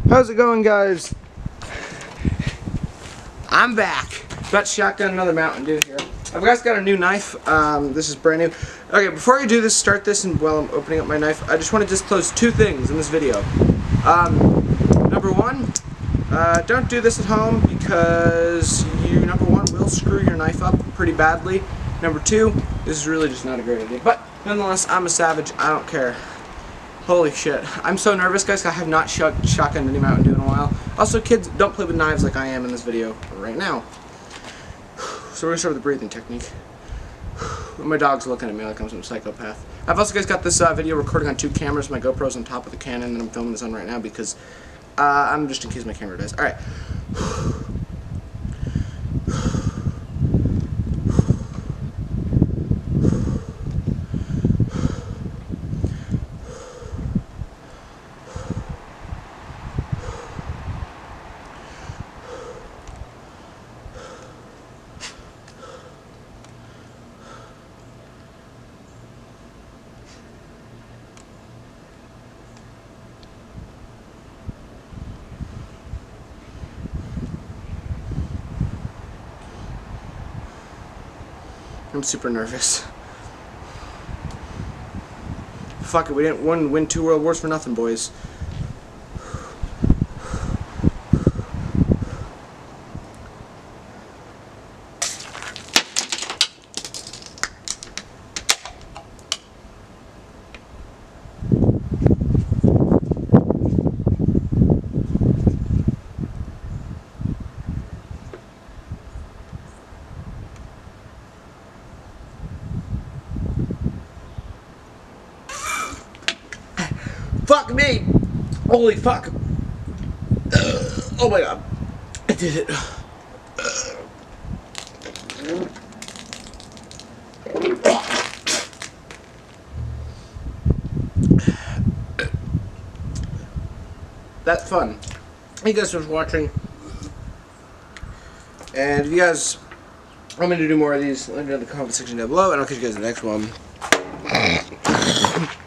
How's it going, guys? I'm back. About to shotgun another Mountain Dew here. I've got a new knife. This is brand new. Okay, before I do this, start this, and while I'm opening up my knife, I just want to disclose two things in this video. Number one, don't do this at home because you, number one, will screw your knife up pretty badly. Number two, this is really just not a great idea. But nonetheless, I'm a savage. I don't care. Holy shit. I'm so nervous, guys. I have not shotgunned any Mountain Dew in a while. Also, kids, don't play with knives like I am in this video right now. So we're going to start with the breathing technique. My dog's looking at me like I'm some psychopath. I've also, guys, got this video recording on two cameras. My GoPro's on top of the Canon, and I'm filming this on right now because I'm just in case my camera dies. Alright. I'm super nervous. Fuck it, we didn't win 2 world wars for nothing, boys. Fuck me! Holy fuck! Oh my god. I did it. That's fun. Thank you guys for watching. And if you guys want me to do more of these, let me know in the comment section down below, and I'll catch you guys in the next one.